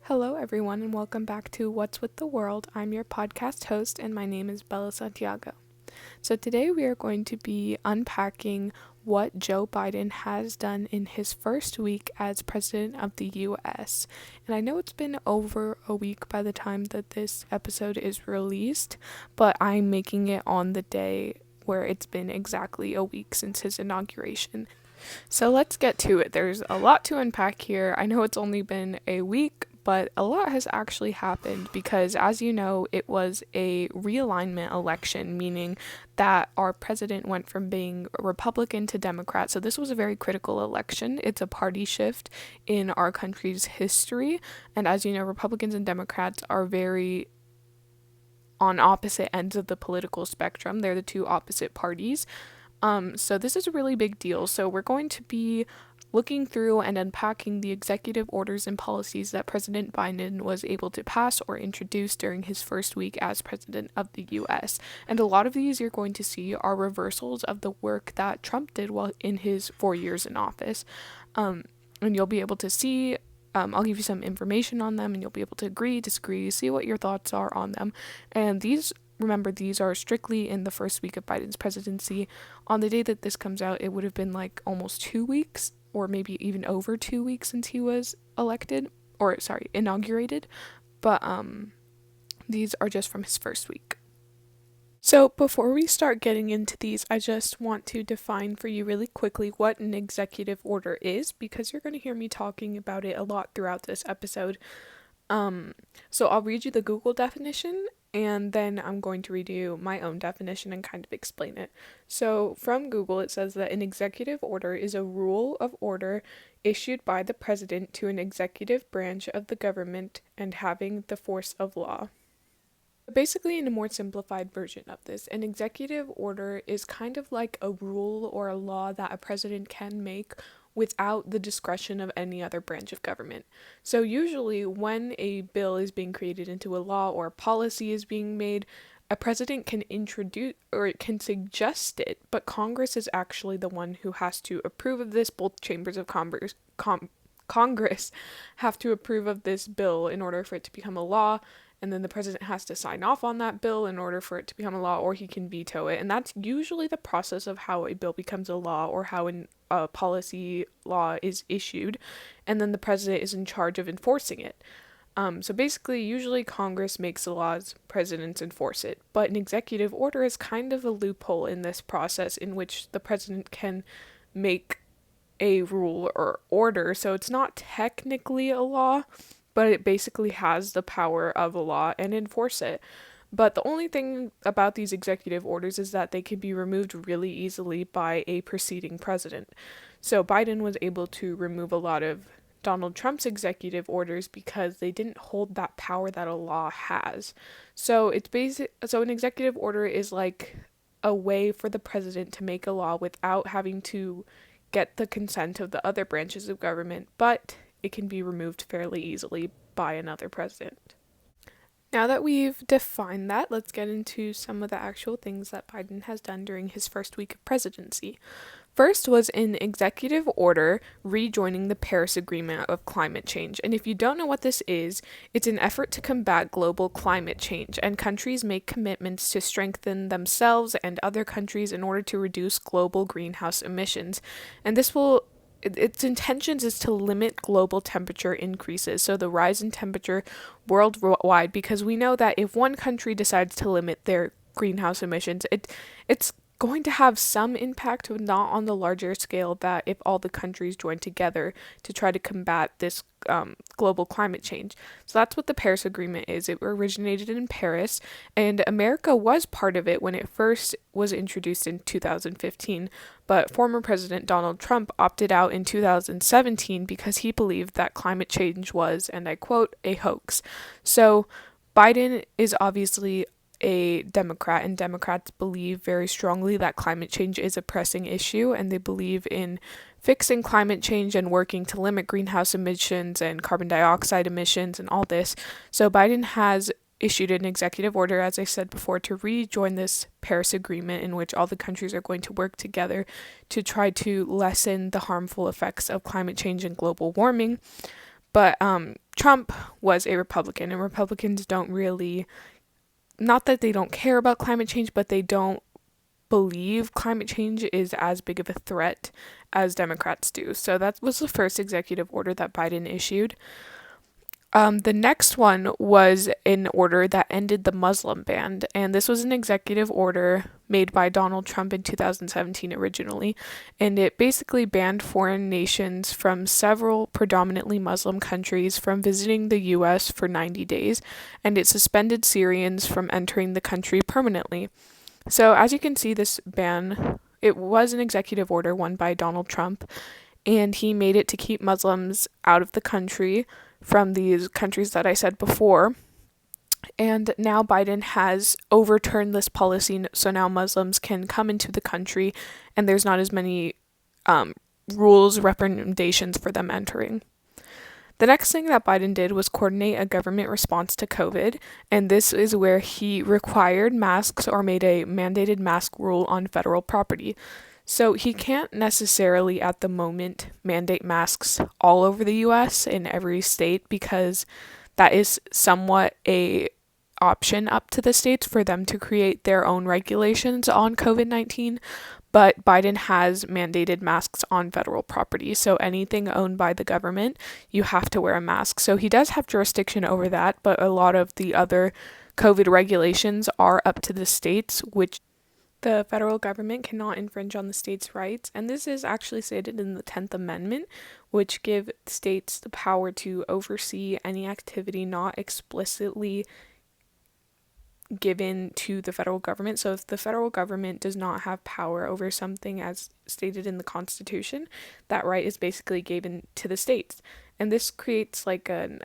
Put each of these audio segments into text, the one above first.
Hello, everyone, and welcome back to What's with the World. I'm your podcast host, and my name is Bella Santiago. So, today we are going to be unpacking what Joe Biden has done in his first week as president of the US. And I know it's been over a week by the time that this episode is released, but I'm making it on the day where it's been exactly a week since his inauguration. So let's get to it. There's a lot to unpack here. I know it's only been a week, but a lot has actually happened because, as you know, it was a realignment election, meaning that our president went from being Republican to Democrat. So this was a very critical election. It's a party shift in our country's history. And as you know, Republicans and Democrats are very on opposite ends of the political spectrum. They're the two opposite parties. So this is a really big deal. So we're going to be looking through and unpacking the executive orders and policies that President Biden was able to pass or introduce during his first week as president of the US. And a lot of these you're going to see are reversals of the work that Trump did while in his 4 years in office. And you'll be able to see I'll give you some information on them and you'll be able to agree, disagree, see what your thoughts are on them. And remember, these are strictly in the first week of Biden's presidency. On the day that this comes out, it would have been like almost 2 weeks or maybe even over 2 weeks since he was inaugurated. But these are just from his first week. So before we start getting into these, I just want to define for you really quickly what an executive order is, because you're going to hear me talking about it a lot throughout this episode. So I'll read you the Google definition, and then I'm going to read you my own definition and kind of explain it. So from Google, it says that an executive order is a rule of order issued by the president to an executive branch of the government and having the force of law. Basically, in a more simplified version of this, an executive order is kind of like a rule or a law that a president can make without the discretion of any other branch of government. So usually when a bill is being created into a law or a policy is being made, a president can introduce or can suggest it, but Congress is actually the one who has to approve of this. Both chambers of Congress have to approve of this bill in order for it to become a law. And then the president has to sign off on that bill in order for it to become a law, or he can veto it. And that's usually the process of how a bill becomes a law or how a policy law is issued. And then the president is in charge of enforcing it. So basically, usually Congress makes the laws, presidents enforce it. But an executive order is kind of a loophole in this process in which the president can make a rule or order. So it's not technically a law, but it basically has the power of a law and enforce it. But the only thing about these executive orders is that they can be removed really easily by a preceding president. So Biden was able to remove a lot of Donald Trump's executive orders because they didn't hold that power that a law has. So so an executive order is like a way for the president to make a law without having to get the consent of the other branches of government, but it can be removed fairly easily by another president. Now that we've defined that, let's get into some of the actual things that Biden has done during his first week of presidency. First was an executive order rejoining the Paris Agreement of climate change. And if you don't know what this is, it's an effort to combat global climate change, and countries make commitments to strengthen themselves and other countries in order to reduce global greenhouse emissions. And its intentions is to limit global temperature increases, so the rise in temperature worldwide, because we know that if one country decides to limit their greenhouse emissions, it's going to have some impact, but not on the larger scale that if all the countries join together to try to combat this global climate change. So that's what the Paris Agreement is. It originated in Paris, and America was part of it when it first was introduced in 2015, but former President Donald Trump opted out in 2017 because he believed that climate change was, and I quote, a hoax. So Biden is obviously a Democrat, and Democrats believe very strongly that climate change is a pressing issue, and they believe in fixing climate change and working to limit greenhouse emissions and carbon dioxide emissions and all this. So Biden has issued an executive order, as I said before, to rejoin this Paris Agreement in which all the countries are going to work together to try to lessen the harmful effects of climate change and global warming. But Trump was a Republican, and Republicans don't really, not that they don't care about climate change, but they don't believe climate change is as big of a threat as Democrats do. So that was the first executive order that Biden issued. The next one was an order that ended the Muslim ban, and this was an executive order made by Donald Trump in 2017 originally, and it basically banned foreign nations from several predominantly Muslim countries from visiting the U.S. for 90 days, and it suspended Syrians from entering the country permanently. So as you can see, this ban, it was an executive order won by Donald Trump, and he made it to keep Muslims out of the country from these countries that I said before. And now Biden has overturned this policy, so now Muslims can come into the country, and there's not as many rules, recommendations for them entering. The next thing that Biden did was coordinate a government response to COVID, and this is where he required masks or made a mandated mask rule on federal property. So he can't necessarily at the moment mandate masks all over the US in every state because that is somewhat a option up to the states for them to create their own regulations on COVID-19, but Biden has mandated masks on federal property. So anything owned by the government, you have to wear a mask. So he does have jurisdiction over that, but a lot of the other COVID regulations are up to the states, which the federal government cannot infringe on the states' rights, and this is actually stated in the 10th Amendment, which give states the power to oversee any activity not explicitly given to the federal government. So if the federal government does not have power over something as stated in the Constitution, that right is basically given to the states. And this creates like an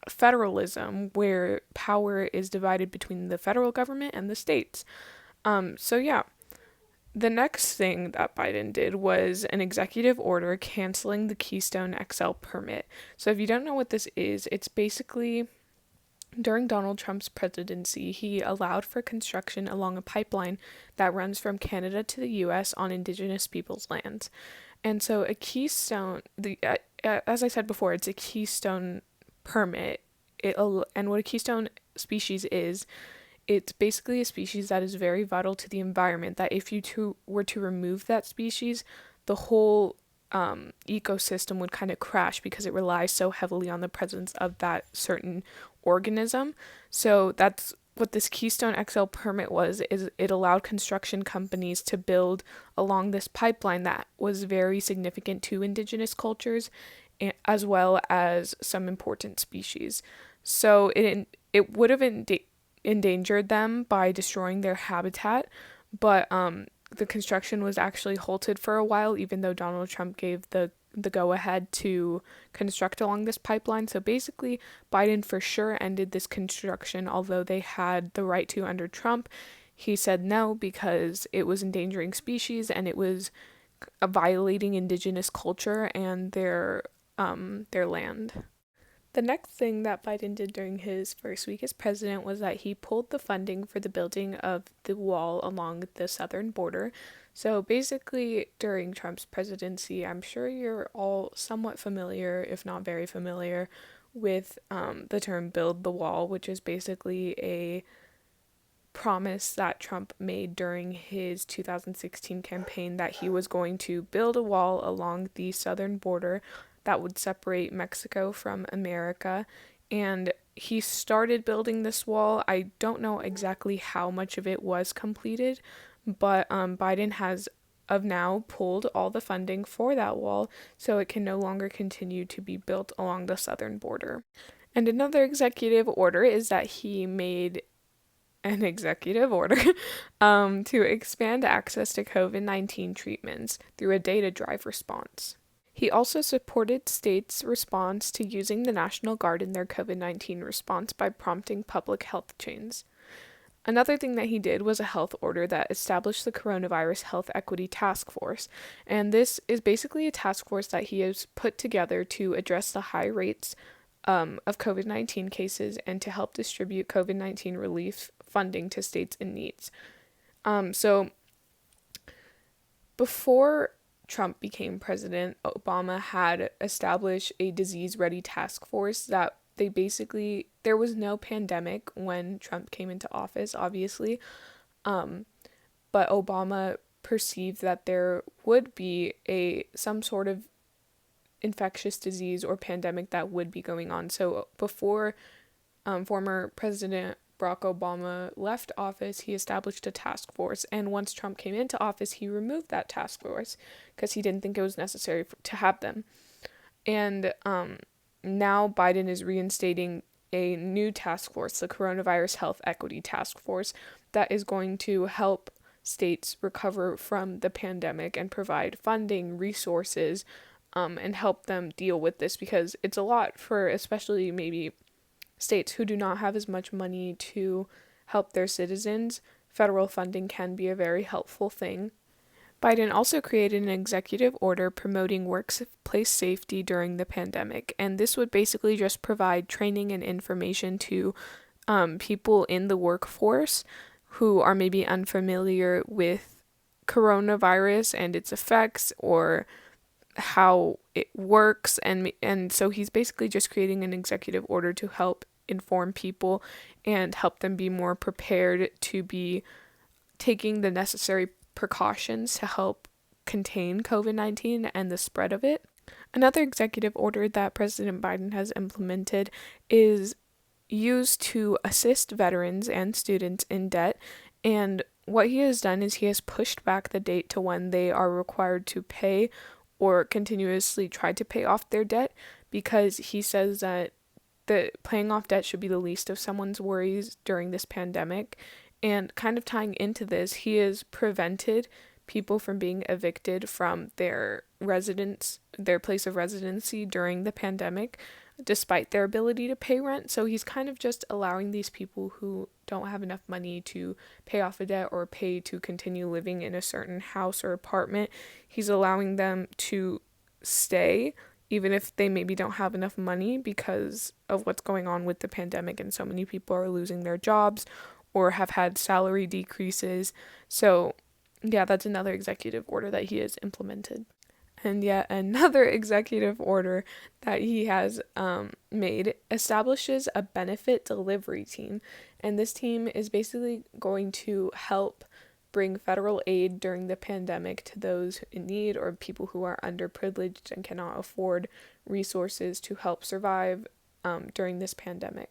federalism where power is divided between the federal government and the states. So yeah, the next thing that Biden did was an executive order canceling the Keystone XL permit. So if you don't know what this is, it's basically during Donald Trump's presidency, he allowed for construction along a pipeline that runs from Canada to the U.S. on Indigenous peoples' lands. And so a Keystone, as I said before, it's a Keystone permit. And what a Keystone species is, it's basically a species that is very vital to the environment, that if you were to remove that species, the whole ecosystem would kind of crash because it relies so heavily on the presence of that certain organism. So that's what this Keystone XL permit was, is it allowed construction companies to build along this pipeline that was very significant to indigenous cultures as well as some important species. So it would have endangered them by destroying their habitat, but the construction was actually halted for a while, even though Donald Trump gave the go-ahead to construct along this pipeline. So basically, Biden for sure ended this construction, although they had the right to under Trump. He said no because it was endangering species and it was violating indigenous culture and their land. The next thing that Biden did during his first week as president was that he pulled the funding for the building of the wall along the southern border. So basically, during Trump's presidency, I'm sure you're all somewhat familiar, if not very familiar, with the term build the wall, which is basically a promise that Trump made during his 2016 campaign that he was going to build a wall along the southern border that would separate Mexico from America. And he started building this wall. I don't know exactly how much of it was completed, but Biden has of now pulled all the funding for that wall, so it can no longer continue to be built along the southern border. And another executive order is that he made an executive order to expand access to COVID-19 treatments through a data drive response. He also supported states' response to using the National Guard in their COVID-19 response by prompting public health chains. Another thing that he did was a health order that established the Coronavirus Health Equity Task Force, and this is basically a task force that he has put together to address the high rates of COVID-19 cases and to help distribute COVID-19 relief funding to states in need. So before Trump became president, Obama had established a disease-ready task force that there was no pandemic when Trump came into office, obviously, um, but Obama perceived that there would be some sort of infectious disease or pandemic that would be going on. So before former President Barack Obama left office, he established a task force. And once Trump came into office, he removed that task force because he didn't think it was necessary to have them. And now Biden is reinstating a new task force, the Coronavirus Health Equity Task Force, that is going to help states recover from the pandemic and provide funding, resources, and help them deal with this, because it's a lot for especially maybe states who do not have as much money to help their citizens. Federal funding can be a very helpful thing. Biden also created an executive order promoting workplace safety during the pandemic, and this would basically just provide training and information to people in the workforce who are maybe unfamiliar with coronavirus and its effects, or how it works, and so he's basically just creating an executive order to help inform people and help them be more prepared to be taking the necessary precautions to help contain COVID-19 and the spread of it. Another executive order that President Biden has implemented is used to assist veterans and students in debt, and what he has done is he has pushed back the date to when they are required to pay or continuously try to pay off their debt, because he says that paying off debt should be the least of someone's worries during this pandemic. And kind of tying into this, he has prevented people from being evicted from their place of residency during the pandemic, despite their ability to pay rent. So he's kind of just allowing these people who don't have enough money to pay off a debt or pay to continue living in a certain house or apartment, he's allowing them to stay even if they maybe don't have enough money because of what's going on with the pandemic, and so many people are losing their jobs or have had salary decreases. So yeah, that's another executive order that he has implemented. And yet another executive order that he has made establishes a benefit delivery team. And this team is basically going to help bring federal aid during the pandemic to those in need or people who are underprivileged and cannot afford resources to help survive during this pandemic.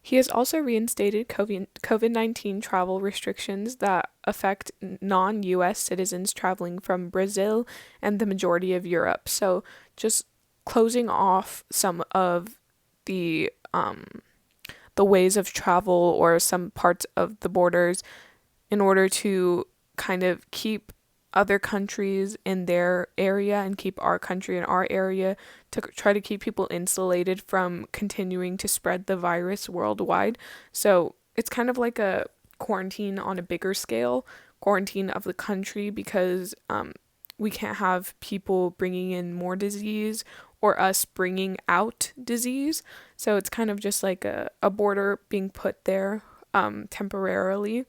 He has also reinstated COVID-19 travel restrictions that affect non-US citizens traveling from Brazil and the majority of Europe. So just closing off some of the ways of travel or some parts of the borders in order to kind of keep other countries in their area and keep our country in our area, to try to keep people insulated from continuing to spread the virus worldwide. So it's kind of like a quarantine on a bigger scale, quarantine of the country, because we can't have people bringing in more disease or us bringing out disease. So it's kind of just like a border being put there temporarily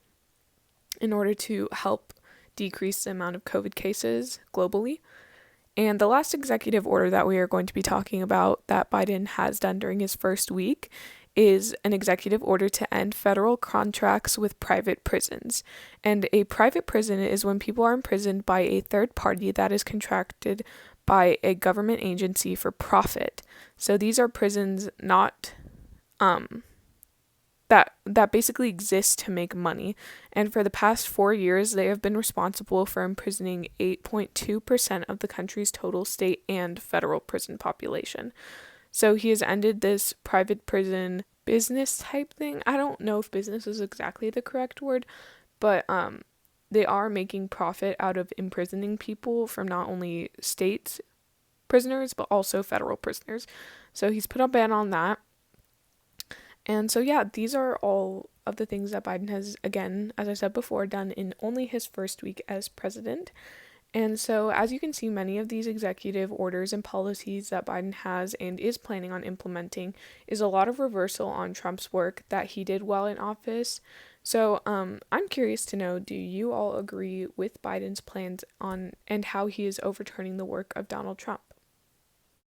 in order to help decrease the amount of COVID cases globally. And the last executive order that we are going to be talking about that Biden has done during his first week is an executive order to end federal contracts with private prisons. And a private prison is when people are imprisoned by a third party that is contracted by a government agency for profit. So these are prisons not that basically exist to make money. And for the past 4 years, they have been responsible for imprisoning 8.2% of the country's total state and federal prison population. So he has ended this private prison business type thing. I don't know if business is exactly the correct word, but they are making profit out of imprisoning people from not only states prisoners, but also federal prisoners. So he's put a ban on that. And so, yeah, these are all of the things that Biden has, again, as I said before, done in only his first week as president. And so, as you can see, many of these executive orders and policies that Biden has and is planning on implementing is a lot of reversal on Trump's work that he did while in office. So, I'm curious to know, do you all agree with Biden's plans on and how he is overturning the work of Donald Trump?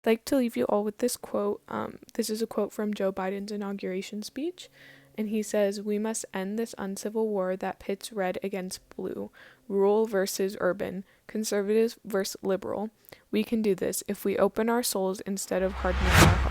I'd like to leave you all with this quote. This is a quote from Joe Biden's inauguration speech, and he says, "We must end this uncivil war that pits red against blue, rural versus urban, conservative versus liberal. We can do this if we open our souls instead of hardening our hearts."